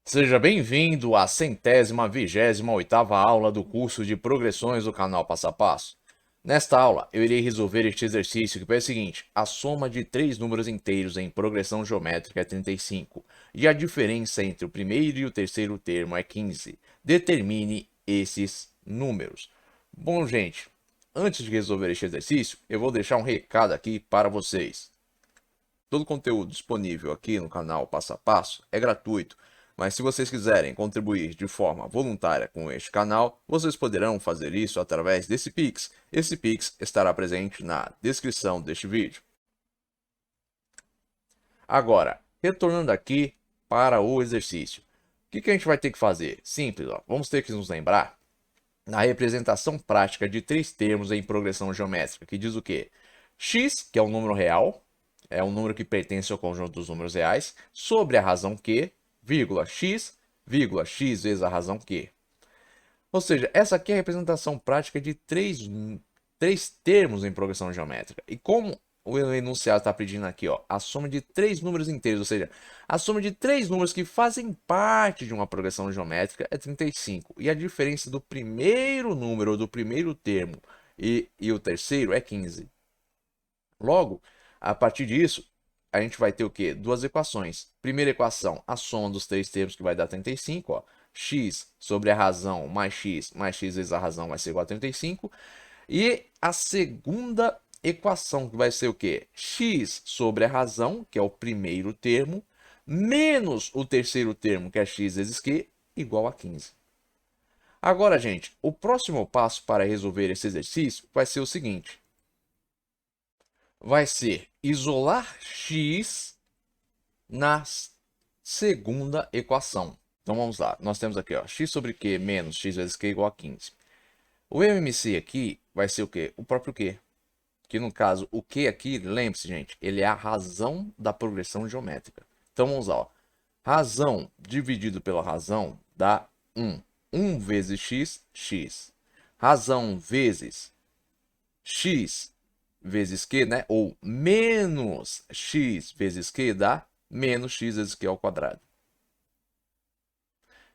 Seja bem-vindo à 128ª aula do curso de progressões do canal Passo a Passo. Nesta aula, eu irei resolver este exercício que é o seguinte: a soma de três números inteiros em progressão geométrica é 35 e a diferença entre o primeiro e o terceiro termo é 15. Determine esses números. Bom, gente, antes de resolver este exercício, eu vou deixar um recado aqui para vocês. Todo o conteúdo disponível aqui no canal Passo a Passo é gratuito, mas se vocês quiserem contribuir de forma voluntária com este canal, vocês poderão fazer isso através desse Pix. Esse Pix estará presente na descrição deste vídeo. Agora, retornando aqui para o exercício. O que a gente vai ter que fazer? Simples, ó. Vamos ter que nos lembrar na representação prática de três termos em progressão geométrica, que diz o quê? X, que é um número real, é um número que pertence ao conjunto dos números reais, sobre a razão Q, vírgula, x vezes a razão Q. Ou seja, essa aqui é a representação prática de três termos em progressão geométrica. E como o enunciado está pedindo aqui, ó, a soma de três números inteiros, ou seja, a soma de três números que fazem parte de uma progressão geométrica é 35. E a diferença do primeiro número, do primeiro termo e o terceiro é 15. Logo, a partir disso, a gente vai ter o quê? Duas equações. Primeira equação, a soma dos três termos que vai dar 35, ó. X sobre a razão mais x vezes a razão vai ser igual a 35. E a segunda equação, que vai ser o quê? X sobre a razão, que é o primeiro termo, menos o terceiro termo, que é x vezes q, igual a 15. Agora, gente, o próximo passo para resolver esse exercício vai ser o seguinte. Vai ser isolar x na segunda equação. Então vamos lá. Nós temos aqui, ó, x sobre q menos x vezes q igual a 15. O MMC aqui vai ser o quê? O próprio q. Que no caso, o q aqui, lembre-se, gente, ele é a razão da progressão geométrica. Então vamos lá, ó. Razão dividido pela razão dá 1. 1 vezes x, x. Razão vezes x vezes q, né? Ou menos x vezes q dá menos x vezes q ao quadrado.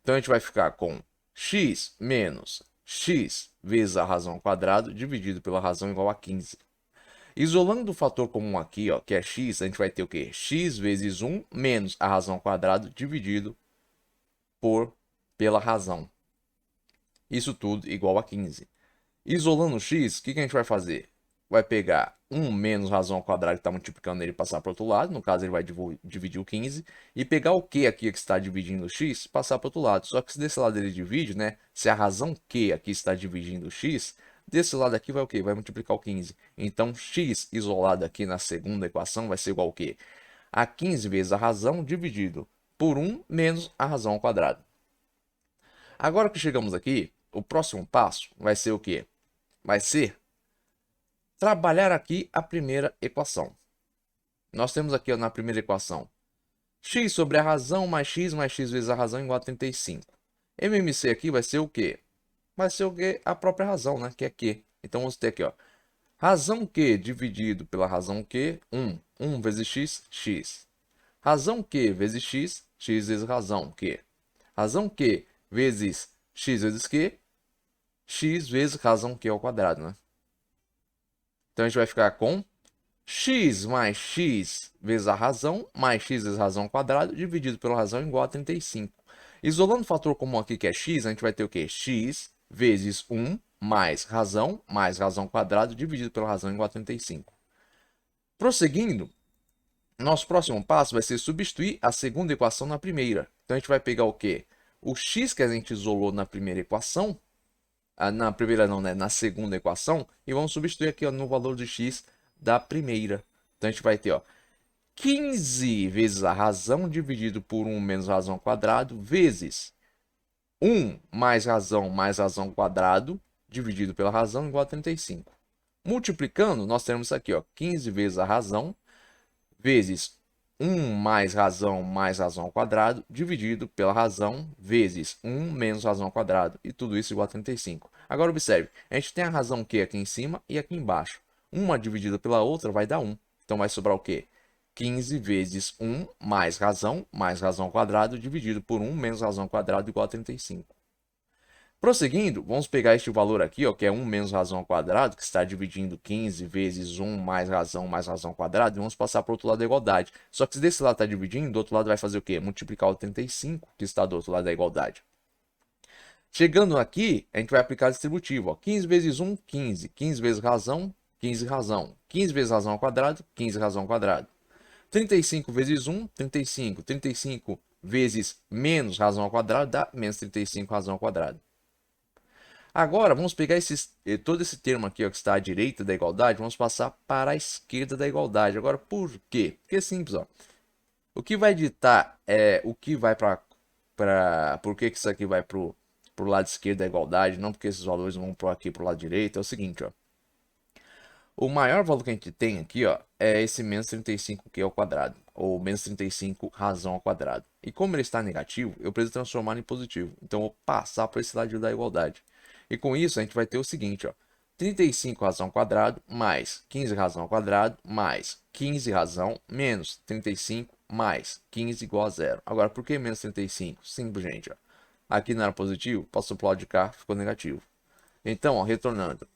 Então a gente vai ficar com x menos x vezes a razão ao quadrado dividido pela razão igual a 15. Isolando o fator comum aqui, ó, que é x, a gente vai ter o quê? X vezes 1 menos a razão ao quadrado dividido pela razão. Isso tudo igual a 15. Isolando o x, o que a gente vai fazer? Vai pegar 1 menos razão ao quadrado que está multiplicando ele e passar para o outro lado. No caso, ele vai dividir o 15. E pegar o q aqui que está dividindo o x, passar para o outro lado. Só que se desse lado ele divide, né? Se a razão q aqui está dividindo o x, desse lado aqui vai o quê? Vai multiplicar o 15. Então, x isolado aqui na segunda equação vai ser igual ao quê? A 15 vezes a razão dividido por 1 menos a razão ao quadrado. Agora que chegamos aqui, o próximo passo vai ser o quê? Vai ser trabalhar aqui a primeira equação. Nós temos aqui, ó, na primeira equação x sobre a razão mais x vezes a razão igual a 35. MMC aqui vai ser o quê? Vai ser o quê? A própria razão, né? Que é Q. Então vamos ter aqui, ó, razão Q dividido pela razão Q, 1. 1 vezes x, x. Razão Q vezes x vezes razão Q. Razão Q vezes x vezes Q, x vezes razão Q ao quadrado, né? Então a gente vai ficar com x mais x vezes a razão, mais x vezes a razão ao quadrado, dividido pela razão igual a 35. Isolando o fator comum aqui, que é x, a gente vai ter o quê? X vezes 1 mais razão ao quadrado, dividido pela razão igual a 35. Prosseguindo, nosso próximo passo vai ser substituir a segunda equação na primeira. Então a gente vai pegar o quê? O x que a gente isolou na primeira equação, na primeira não, né? Na segunda equação, e vamos substituir aqui, ó, no valor de x da primeira. Então a gente vai ter, ó, 15 vezes a razão dividido por 1 menos razão ao quadrado vezes 1 mais razão ao quadrado dividido pela razão igual a 35. Multiplicando, nós temos aqui, ó, 15 vezes a razão vezes 1 mais razão ao quadrado dividido pela razão vezes 1 menos razão ao quadrado. E tudo isso igual a 35. Agora observe, a gente tem a razão Q aqui em cima e aqui embaixo. Uma dividida pela outra vai dar 1. Então vai sobrar o quê? 15 vezes 1 mais razão ao quadrado, dividido por 1 menos razão ao quadrado, igual a 35. Prosseguindo, vamos pegar este valor aqui, ó, que é 1 menos razão ao quadrado, que está dividindo 15 vezes 1 mais razão ao quadrado, e vamos passar para o outro lado da igualdade. Só que se desse lado está dividindo, do outro lado vai fazer o quê? Multiplicar o 35, que está do outro lado da igualdade. Chegando aqui, a gente vai aplicar a distributiva. Ó. 15 vezes 1, 15. 15 vezes razão, 15 razão. 15 vezes razão ao quadrado, 15 razão ao quadrado. 35 vezes 1, 35. 35 vezes menos razão ao quadrado dá menos 35 razão ao quadrado. Agora, vamos pegar todo esse termo aqui ó, que está à direita da igualdade, vamos passar para a esquerda da igualdade. Agora, por quê? Porque é simples. Ó. O que vai ditar o que vai para... Por que isso aqui vai para o lado esquerdo da igualdade, não porque esses valores vão aqui para o lado direito. É o seguinte, ó. O maior valor que a gente tem aqui, ó, é esse menos 35 que é ao quadrado, ou menos 35 razão ao quadrado. E como ele está negativo, eu preciso transformar em positivo. Então, eu vou passar para esse lado da igualdade. E com isso, a gente vai ter o seguinte, ó. 35 razão ao quadrado mais 15 razão ao quadrado mais 15 razão menos 35 mais 15 igual a zero. Agora, por que menos 35? Simples, gente, ó. Aqui não era positivo, passou para o lado de cá, ficou negativo. Então, ó, retornando.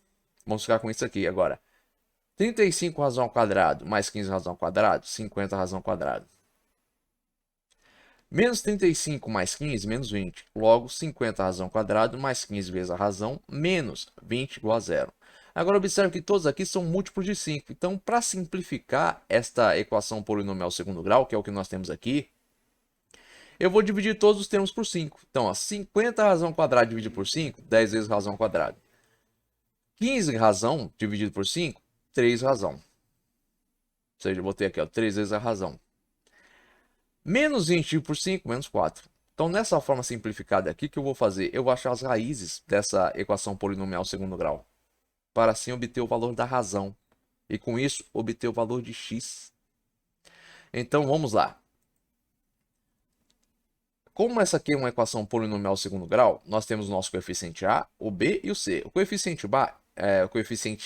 Vamos ficar com isso aqui agora. 35 razão ao quadrado mais 15 razão ao quadrado, 50 razão ao quadrado. Menos 35 mais 15, menos 20. Logo, 50 razão ao quadrado mais 15 vezes a razão, menos 20 igual a zero. Agora, observe que todos aqui são múltiplos de 5. Então, para simplificar esta equação polinomial segundo grau, que é o que nós temos aqui, eu vou dividir todos os termos por 5. Então, ó, 50 razão ao quadrado dividido por 5, 10 vezes razão ao quadrado. 15 razão dividido por 5, 3 razão. Ou seja, eu vou ter aqui ó, 3 vezes a razão. Menos 20 por 5, menos 4. Então, nessa forma simplificada aqui, o que eu vou fazer? Eu vou achar as raízes dessa equação polinomial segundo grau. Para assim obter o valor da razão. E com isso, obter o valor de x. Então, vamos lá. Como essa aqui é uma equação polinomial segundo grau, nós temos o nosso coeficiente a, o b e o c. O coeficiente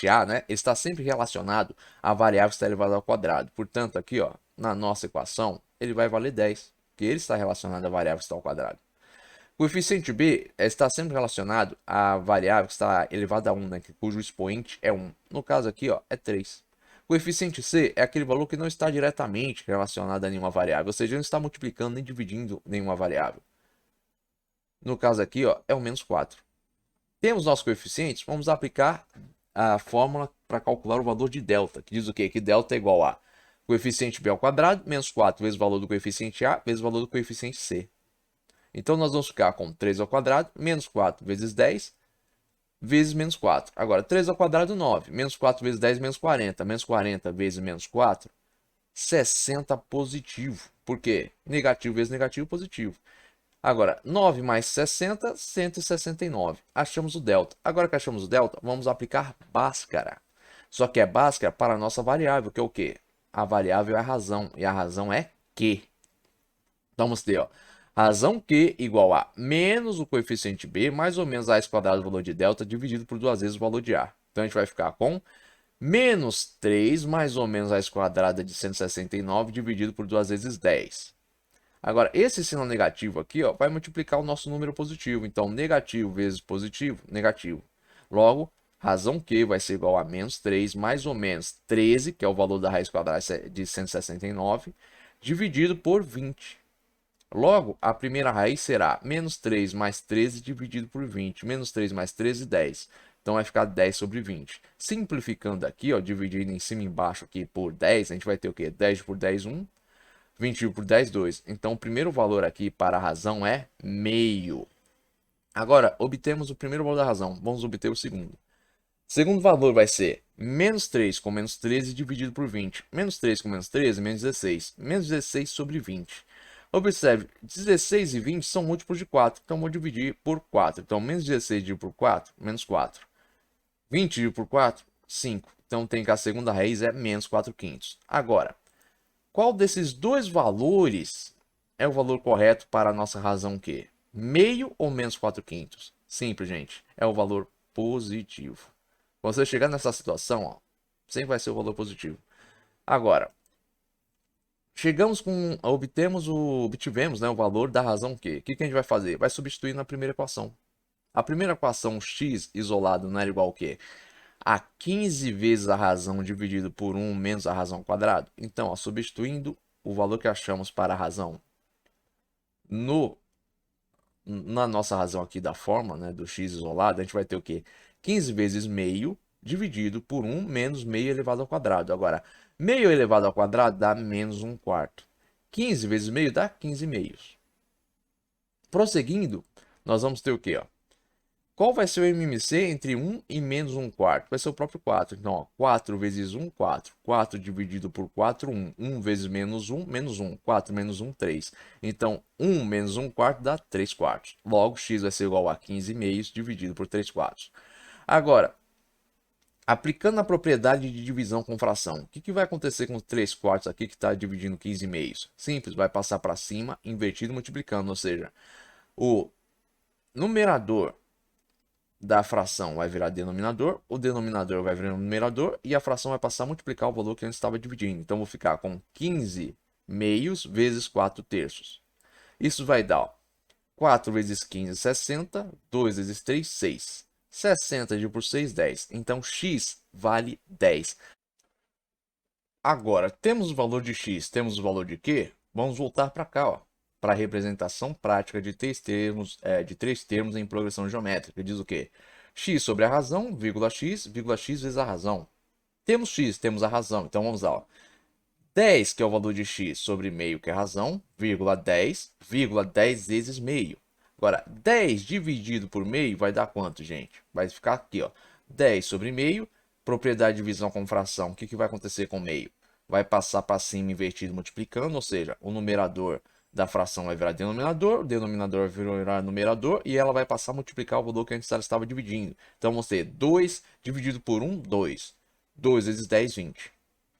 a, né, está sempre relacionado à variável que está elevada ao quadrado. Portanto, aqui, ó, na nossa equação, ele vai valer 10, porque ele está relacionado à variável que está ao quadrado. O coeficiente b está sempre relacionado à variável que está elevada a 1, né, cujo expoente é 1. No caso aqui, ó, é 3. O coeficiente c é aquele valor que não está diretamente relacionado a nenhuma variável, ou seja, não está multiplicando nem dividindo nenhuma variável. No caso aqui, ó, é o menos 4. Temos nossos coeficientes, vamos aplicar a fórmula para calcular o valor de delta, que diz o quê? Que delta é igual a coeficiente b ao quadrado menos 4 vezes o valor do coeficiente a vezes o valor do coeficiente c. Então, nós vamos ficar com 3 ao quadrado menos 4 vezes 10 vezes menos 4. Agora, 3 ao quadrado, 9. Menos 4 vezes 10, menos 40. Menos 40 vezes menos 4, 60 positivo. Por quê? Negativo vezes negativo, positivo. Agora, 9 mais 60, 169. Achamos o delta. Agora que achamos o delta, vamos aplicar Bhaskara. Só que é Bhaskara para a nossa variável, que é o quê? A variável é a razão, e a razão é Q. Então, vamos ter, ó, razão Q igual a menos o coeficiente B, mais ou menos a quadrado do valor de delta, dividido por 2 vezes o valor de A. Então, a gente vai ficar com menos 3, mais ou menos a quadrada de 169, dividido por 2 vezes 10. Agora, esse sinal negativo aqui ó, vai multiplicar o nosso número positivo. Então, negativo vezes positivo, negativo. Logo, razão Q vai ser igual a menos 3, mais ou menos 13, que é o valor da raiz quadrada de 169, dividido por 20. Logo, a primeira raiz será menos 3 mais 13 dividido por 20. Menos 3 mais 13, 10. Então, vai ficar 10 sobre 20. Simplificando aqui, ó, dividindo em cima e embaixo aqui por 10, a gente vai ter o quê? 10 por 10, 1. 21 por 10, 2. Então, o primeiro valor aqui para a razão é meio. Agora, obtemos o primeiro valor da razão. Vamos obter o segundo. O segundo valor vai ser menos 3 com menos 13 dividido por 20. Menos 3 com menos 13, menos 16. Menos 16 sobre 20. Observe, 16 e 20 são múltiplos de 4. Então, vou dividir por 4. Então, menos 16 dividido por 4, menos 4. 20 dividido por 4, 5. Então, tem que a segunda raiz é menos 4 quintos. Agora, qual desses dois valores é o valor correto para a nossa razão Q? Meio ou menos 4 quintos? Simples, gente. É o valor positivo. Quando você chegar nessa situação, ó, sempre vai ser o valor positivo. Agora, obtivemos, né, o valor da razão Q. O que que a gente vai fazer? Vai substituir na primeira equação. A primeira equação x isolado não era igual ao quê? A 15 vezes a razão dividido por 1 menos a razão ao quadrado. Então, ó, substituindo o valor que achamos para a razão na nossa razão aqui da forma, né, do x isolado, a gente vai ter o quê? 15 vezes meio dividido por 1 menos meio elevado ao quadrado. Agora, meio elevado ao quadrado dá menos 1 quarto. 15 vezes meio dá 15 meios. Prosseguindo, nós vamos ter o quê? Ó? Qual vai ser o MMC entre 1 e menos 1 quarto? Vai ser o próprio 4. Então, ó, 4 vezes 1, 4. 4 dividido por 4, 1. 1 vezes menos 1, menos 1. 4 menos 1, 3. Então, 1 menos 1 quarto dá 3 quartos. Logo, x vai ser igual a 15 meios dividido por 3 quartos. Agora, aplicando a propriedade de divisão com fração, o que vai acontecer com os 3 quartos aqui que está dividindo 15 meios? Simples, vai passar para cima, invertido, multiplicando. Ou seja, o numerador da fração vai virar denominador, o denominador vai virar numerador e a fração vai passar a multiplicar o valor que a gente estava dividindo. Então, vou ficar com 15 meios vezes 4 terços. Isso vai dar, ó, 4 vezes 15, 60. 2 vezes 3, 6. 60 dividido por 6, 10. Então, x vale 10. Agora, temos o valor de x, temos o valor de q. Vamos voltar para cá, ó, para a representação prática de três termos em progressão geométrica. Diz o quê? X sobre a razão, vírgula x vezes a razão. Temos x, temos a razão. Então, vamos lá, ó. 10, que é o valor de x, sobre meio, que é a razão, vírgula 10 vezes meio. Agora, 10 dividido por meio vai dar quanto, gente? Vai ficar aqui, ó. 10 sobre meio, propriedade de divisão com fração. O que vai acontecer com meio? Vai passar para cima invertido multiplicando, ou seja, o numerador da fração vai virar denominador, o denominador vai virar numerador e ela vai passar a multiplicar o valor que a gente estava dividindo. Então, vamos ter 2 dividido por 1, 2. 2 vezes 10, 20.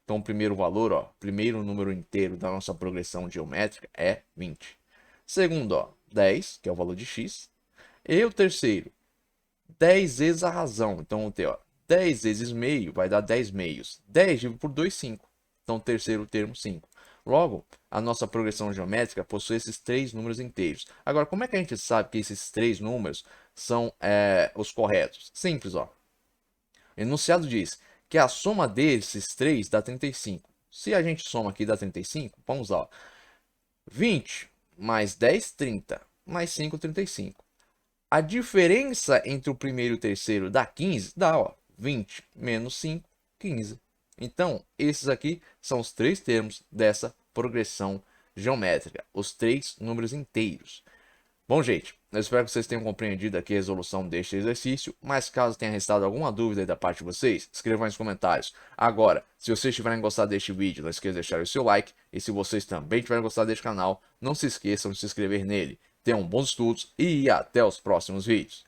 Então, o primeiro valor, ó, primeiro número inteiro da nossa progressão geométrica é 20. Segundo, ó, 10, que é o valor de x. E o terceiro, 10 vezes a razão. Então, vamos ter, ó, 10 vezes meio vai dar 10 meios. 10 dividido por 2, 5. Então, terceiro termo, 5. Logo, a nossa progressão geométrica possui esses três números inteiros. Agora, como é que a gente sabe que esses três números são os corretos? Simples, ó. O enunciado diz que a soma desses três dá 35. Se a gente soma aqui dá 35, vamos lá. Ó. 20 mais 10, 30. Mais 5, 35. A diferença entre o primeiro e o terceiro dá 15? Dá, ó. 20 menos 5, 15. Então, esses aqui são os três termos dessa progressão geométrica. Os três números inteiros. Bom, gente, eu espero que vocês tenham compreendido aqui a resolução deste exercício, mas caso tenha restado alguma dúvida aí da parte de vocês, escrevam aí nos comentários. Agora, se vocês tiverem gostado deste vídeo, não esqueça de deixar o seu like, e se vocês também tiverem gostado deste canal, não se esqueçam de se inscrever nele. Tenham bons estudos e até os próximos vídeos.